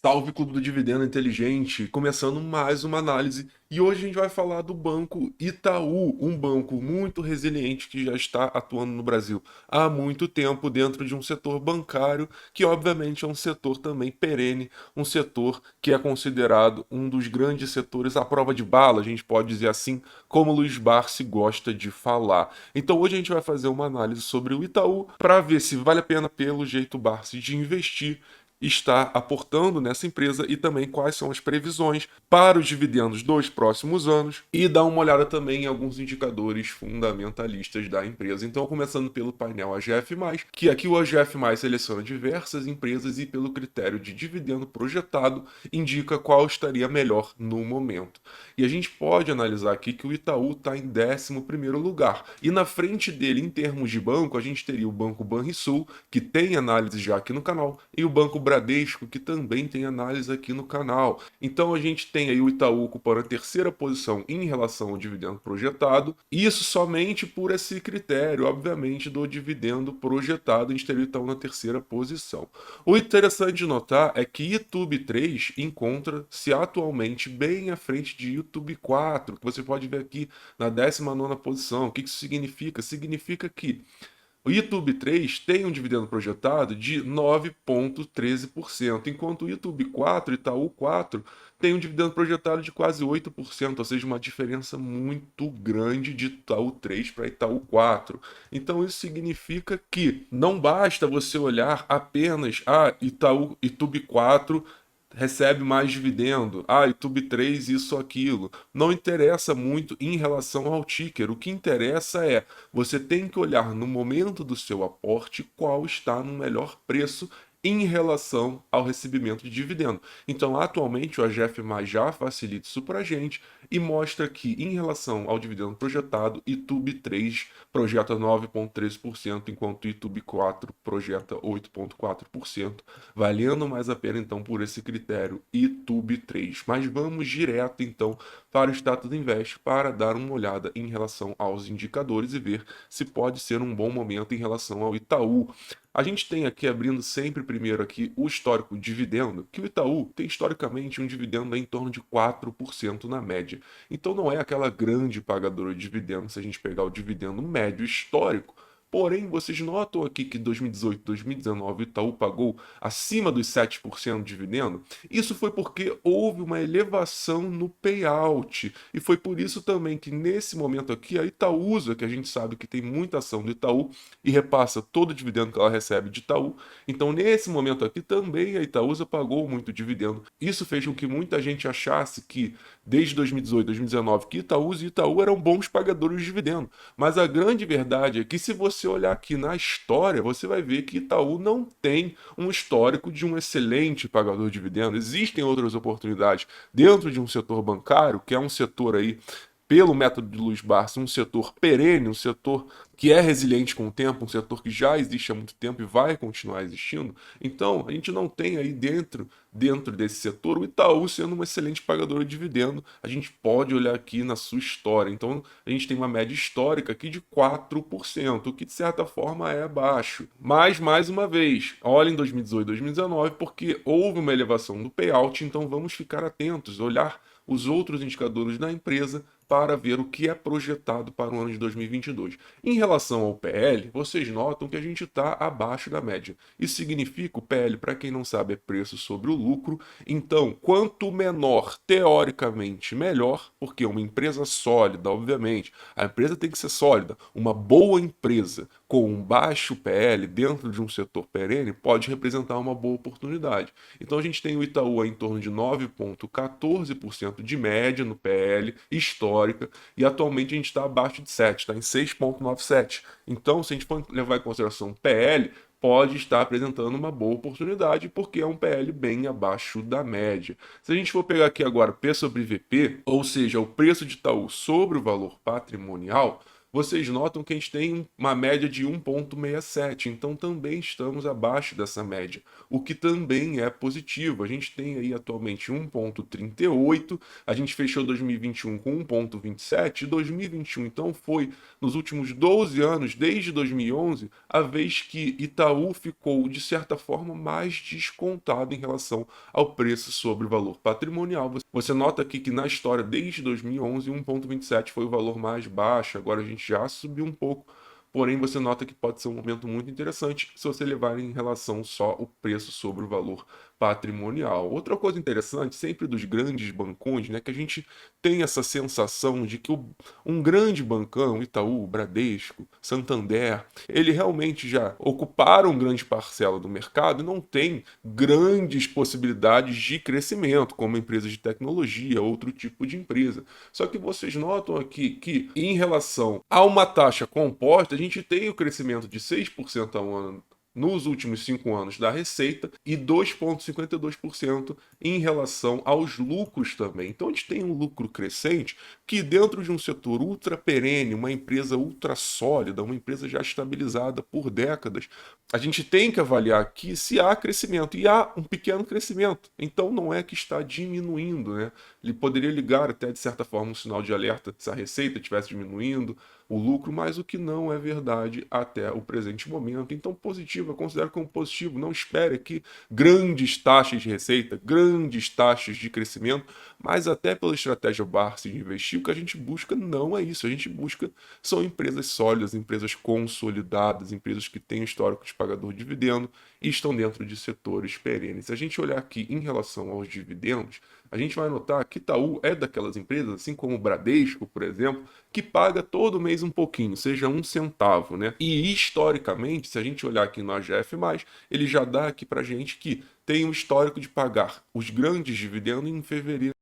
Salve Clube do Dividendo Inteligente, começando mais uma análise e hoje a gente vai falar do Banco Itaú, um banco muito resiliente que já está atuando no Brasil há muito tempo dentro de um setor bancário que obviamente é um setor também perene, um setor que é considerado um dos grandes setores à prova de bala, a gente pode dizer assim, como o Luiz Barsi gosta de falar. Então hoje a gente vai fazer uma análise sobre o Itaú para ver se vale a pena pelo jeito Barsi de investir está aportando nessa empresa e também quais são as previsões para os dividendos dos próximos anos e dar uma olhada também em alguns indicadores fundamentalistas da empresa. Então, começando pelo painel AGF+, que aqui o AGF+, seleciona diversas empresas e pelo critério de dividendo projetado indica qual estaria melhor no momento. E a gente pode analisar aqui que o Itaú está em 11º lugar e na frente dele, em termos de banco, a gente teria o Banco Banrisul, que tem análise já aqui no canal, e o Banco Bradesco, que também tem análise aqui no canal. Então a gente tem aí o Itaú ocupando a 3ª posição em relação ao dividendo projetado, isso somente por esse critério, obviamente, do dividendo projetado, a gente teria o Itaú na 3ª posição. O interessante de notar é que YouTube 3 encontra-se atualmente bem à frente de YouTube 4, que você pode ver aqui na 19ª posição. O que isso significa? Significa que o YouTube 3 tem um dividendo projetado de 9,13%, enquanto o YouTube 4, Itaú 4, tem um dividendo projetado de quase 8%, ou seja, uma diferença muito grande de Itaú 3 para Itaú 4. Então isso significa que não basta você olhar apenas a Itaú, YouTube 4 recebe mais dividendo, YouTube 3 isso aquilo. Não interessa muito em relação ao ticker. O que interessa é você tem que olhar no momento do seu aporte qual está no melhor preço em relação ao recebimento de dividendo. Então, atualmente, o AGF+ já facilita isso para a gente e mostra que, em relação ao dividendo projetado, YouTube 3 projeta 9,13%, enquanto YouTube 4 projeta 8,4%, valendo mais a pena, então, por esse critério, YouTube 3. Mas vamos direto, então, para o Status Invest para dar uma olhada em relação aos indicadores e ver se pode ser um bom momento em relação ao Itaú. A gente tem aqui, abrindo sempre primeiro aqui, o histórico dividendo, que o Itaú tem historicamente um dividendo em torno de 4% na média. Então não é aquela grande pagadora de dividendo se a gente pegar o dividendo médio histórico. Porém, vocês notam aqui que 2018, 2019 o Itaú pagou acima dos 7% de dividendo? Isso foi porque houve uma elevação no payout. E foi por isso também que nesse momento aqui a Itaúsa, que a gente sabe que tem muita ação do Itaú e repassa todo o dividendo que ela recebe de Itaú. Então nesse momento aqui também a Itaúsa pagou muito dividendo. Isso fez com que muita gente achasse que desde 2018, 2019 que Itaúsa e Itaú eram bons pagadores de dividendo. Mas a grande verdade é que se você olhar aqui na história, você vai ver que Itaú não tem um histórico de um excelente pagador de dividendo. Existem outras oportunidades dentro de um setor bancário, que é um setor aí, pelo método de Luiz Barsi, um setor perene, um setor que é resiliente com o tempo, um setor que já existe há muito tempo e vai continuar existindo. Então, a gente não tem aí dentro desse setor o Itaú sendo um excelente pagador de dividendo. A gente pode olhar aqui na sua história. Então, a gente tem uma média histórica aqui de 4%, o que de certa forma é baixo. Mas, mais uma vez, olha em 2018, 2019, porque houve uma elevação do payout, então vamos ficar atentos, olhar os outros indicadores da empresa para ver o que é projetado para o ano de 2022. Em relação ao PL, vocês notam que a gente está abaixo da média. Isso significa, o PL, para quem não sabe, é preço sobre o lucro. Então, quanto menor, teoricamente, melhor, porque uma empresa sólida, obviamente, a empresa tem que ser sólida. Uma boa empresa com um baixo PL dentro de um setor perene pode representar uma boa oportunidade. Então a gente tem o Itaú em torno de 9,14% de média no PL histórica e atualmente a gente está abaixo de 7, está em 6,97. Então, se a gente for levar em consideração o PL, pode estar apresentando uma boa oportunidade porque é um PL bem abaixo da média. Se a gente for pegar aqui agora P sobre VP, ou seja, o preço de Itaú sobre o valor patrimonial, vocês notam que a gente tem uma média de 1,67, então também estamos abaixo dessa média, o que também é positivo. A gente tem aí atualmente 1,38, a gente fechou 2021 com 1,27, e 2021 então foi, nos últimos 12 anos, desde 2011, a vez que Itaú ficou, de certa forma, mais descontado em relação ao preço sobre o valor patrimonial. Você nota aqui que na história, desde 2011, 1,27 foi o valor mais baixo, agora a gente já subiu um pouco, porém você nota que pode ser um momento muito interessante se você levar em relação só o preço sobre o valor patrimonial. Outra coisa interessante, sempre dos grandes bancões, né, que a gente tem essa sensação de que um grande bancão, Itaú, Bradesco, Santander, ele realmente já ocuparam grande parcela do mercado e não tem grandes possibilidades de crescimento, como empresas de tecnologia, outro tipo de empresa. Só que vocês notam aqui que, em relação a uma taxa composta, a gente tem o crescimento de 6% ao ano nos últimos 5 anos da receita e 2,52% em relação aos lucros também. Então a gente tem um lucro crescente que, dentro de um setor ultra perene, uma empresa ultra sólida, uma empresa já estabilizada por décadas, a gente tem que avaliar aqui se há crescimento, e há um pequeno crescimento. Então não é que está diminuindo, né? Ele poderia ligar até, de certa forma, um sinal de alerta se a receita estivesse diminuindo, o lucro, mas o que não é verdade até o presente momento. Então, positivo, eu considero como positivo. Não espere aqui grandes taxas de receita, grandes taxas de crescimento, mas até pela estratégia Barsi de investir, o que a gente busca não é isso. A gente busca são empresas sólidas, empresas consolidadas, empresas que têm histórico de pagador de dividendo e estão dentro de setores perenes. Se a gente olhar aqui em relação aos dividendos, a gente vai notar que Itaú é daquelas empresas, assim como o Bradesco, por exemplo, que paga todo mês um pouquinho, seja um centavo, né? E historicamente, se a gente olhar aqui no AGF+, ele já dá aqui pra gente que tem um histórico de pagar os grandes dividendos em fevereiro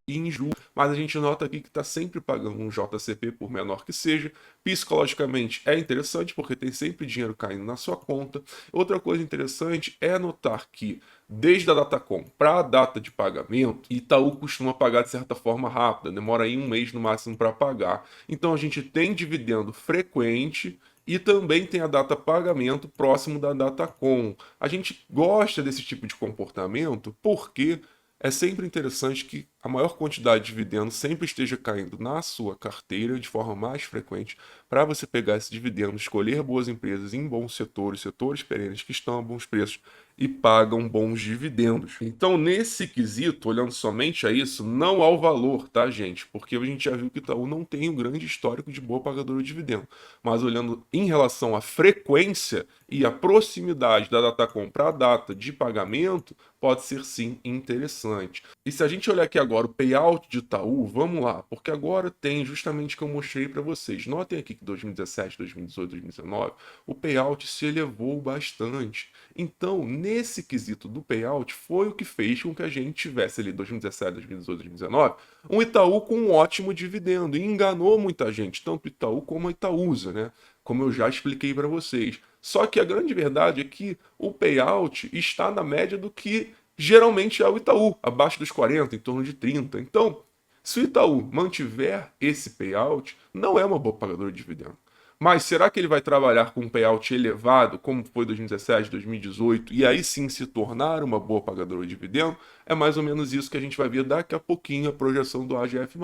e em julho, mas a gente nota aqui que está sempre pagando um JCP, por menor que seja. Psicologicamente é interessante porque tem sempre dinheiro caindo na sua conta. Outra coisa interessante é notar que, desde a Datacom para a data de pagamento, Itaú costuma pagar de certa forma rápida, demora aí um mês no máximo para pagar. Então a gente tem dividendo frequente e também tem a data pagamento próximo da Datacom. A gente gosta desse tipo de comportamento porque é sempre interessante que a maior quantidade de dividendos sempre esteja caindo na sua carteira de forma mais frequente, para você pegar esse dividendo, escolher boas empresas em bons setores, setores perenes que estão a bons preços e pagam bons dividendos. Então, nesse quesito, olhando somente a isso, não ao valor, tá, gente? Porque a gente já viu que o Itaú não tem um grande histórico de boa pagadora de dividendo. Mas olhando em relação à frequência e à proximidade da Datacom para a data de pagamento, pode ser sim interessante. E se a gente olhar aqui agora o payout de Itaú, vamos lá, porque agora tem justamente o que eu mostrei para vocês. Notem aqui que 2017, 2018, 2019, o payout se elevou bastante. Então, nesse quesito do payout, foi o que fez com que a gente tivesse ali 2017, 2018, 2019, um Itaú com um ótimo dividendo. E enganou muita gente, tanto o Itaú como a Itaúsa, né? Como eu já expliquei para vocês. Só que a grande verdade é que o payout está na média do que geralmente é o Itaú, abaixo dos 40, em torno de 30. Então, se o Itaú mantiver esse payout, não é uma boa pagadora de dividendo. Mas será que ele vai trabalhar com um payout elevado, como foi 2017, 2018, e aí sim se tornar uma boa pagadora de dividendo? É mais ou menos isso que a gente vai ver daqui a pouquinho, a projeção do AGF+.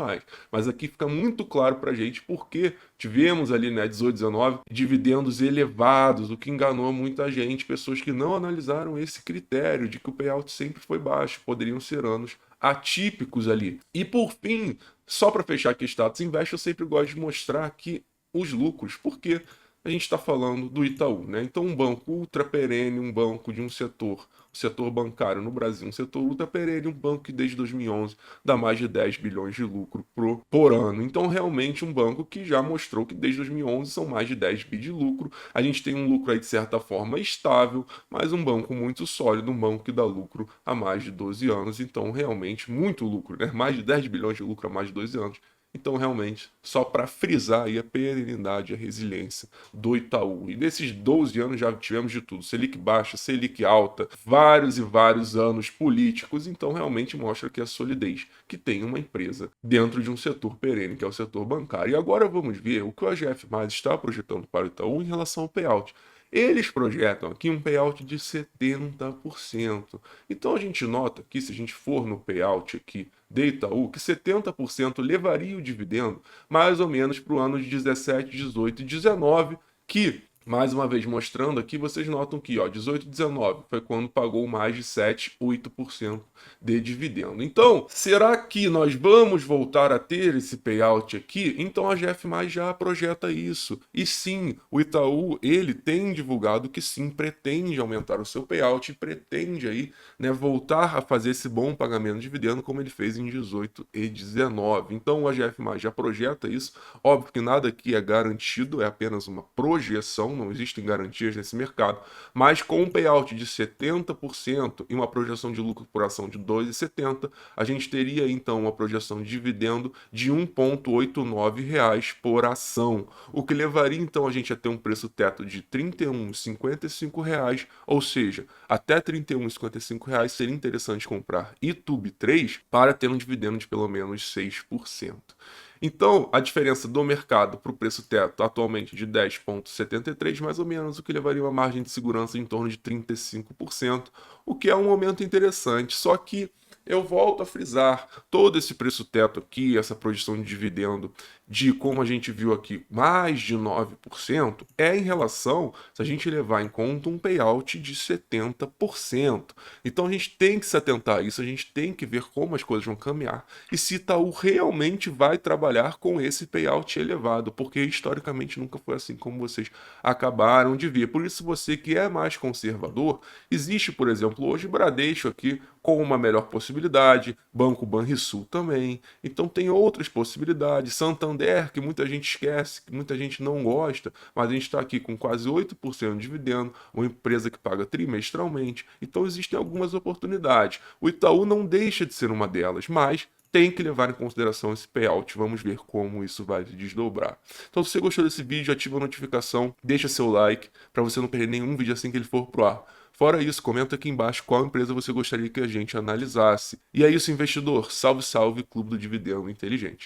Mas aqui fica muito claro para a gente porque tivemos ali, né, 18, 19, dividendos elevados, o que enganou muita gente, pessoas que não analisaram esse critério de que o payout sempre foi baixo, poderiam ser anos atípicos ali. E por fim, só para fechar aqui Status Invest, eu sempre gosto de mostrar que os lucros, porque a gente está falando do Itaú, né? Então, um banco ultra perene, um banco de um setor, o setor bancário no Brasil, um setor ultra perene, um banco que desde 2011 dá mais de 10 bilhões de lucro por ano. Então, realmente, um banco que já mostrou que desde 2011 são mais de 10 bi de lucro. A gente tem um lucro aí, de certa forma, estável, mas um banco muito sólido, um banco que dá lucro há mais de 12 anos. Então, realmente, muito lucro, né? Mais de 10 bilhões de lucro há mais de 12 anos. Então, realmente, só para frisar aí a perenidade e a resiliência do Itaú. E desses 12 anos já tivemos de tudo: Selic baixa, Selic alta, vários e vários anos políticos. Então, realmente mostra que a solidez que tem uma empresa dentro de um setor perene, que é o setor bancário. E agora vamos ver o que o AGF mais está projetando para o Itaú em relação ao payout. Eles projetam aqui um payout de 70%. Então a gente nota que se a gente for no payout aqui de Itaú, que 70% levaria o dividendo mais ou menos para o ano de 17, 18 e 19, que, mais uma vez mostrando aqui, vocês notam que 18 e 19 foi quando pagou mais de 7, 8% de dividendo. Então, será que nós vamos voltar a ter esse payout aqui? Então a GF+ já projeta isso. E sim, o Itaú, ele tem divulgado que sim, pretende aumentar o seu payout e pretende aí, né, voltar a fazer esse bom pagamento de dividendo como ele fez em 18 e 19. Então a GF+ já projeta isso. Óbvio que nada aqui é garantido, é apenas uma projeção, não existem garantias nesse mercado, mas com um payout de 70% e uma projeção de lucro por ação de 2,70, a gente teria então uma projeção de dividendo de R$ 1,89 por ação, o que levaria então a gente a ter um preço teto de R$ 31,55, ou seja, até R$ 31,55 seria interessante comprar ITUB3 para ter um dividendo de pelo menos 6%. Então, a diferença do mercado para o preço teto atualmente de 10,73, mais ou menos, o que levaria uma margem de segurança em torno de 35%, o que é um aumento interessante. Só que eu volto a frisar, todo esse preço teto aqui, essa projeção de dividendo de, como a gente viu aqui, mais de 9%, é em relação, se a gente levar em conta, um payout de 70%. Então a gente tem que se atentar a isso, a gente tem que ver como as coisas vão caminhar e se Itaú realmente vai trabalhar com esse payout elevado, porque historicamente nunca foi assim como vocês acabaram de ver. Por isso, você que é mais conservador, existe, por exemplo, hoje Bradesco aqui com uma melhor possibilidade, Banco Banrisul também. Então tem outras possibilidades, Santander, que muita gente esquece, que muita gente não gosta, mas a gente está aqui com quase 8% de dividendo, uma empresa que paga trimestralmente. Então existem algumas oportunidades. O Itaú não deixa de ser uma delas, mas tem que levar em consideração esse payout. Vamos ver como isso vai se desdobrar. Então, se você gostou desse vídeo, ativa a notificação, deixa seu like para você não perder nenhum vídeo assim que ele for pro ar. Fora isso, comenta aqui embaixo qual empresa você gostaria que a gente analisasse. E é isso, investidor. Salve, salve, Clube do Dividendo Inteligente.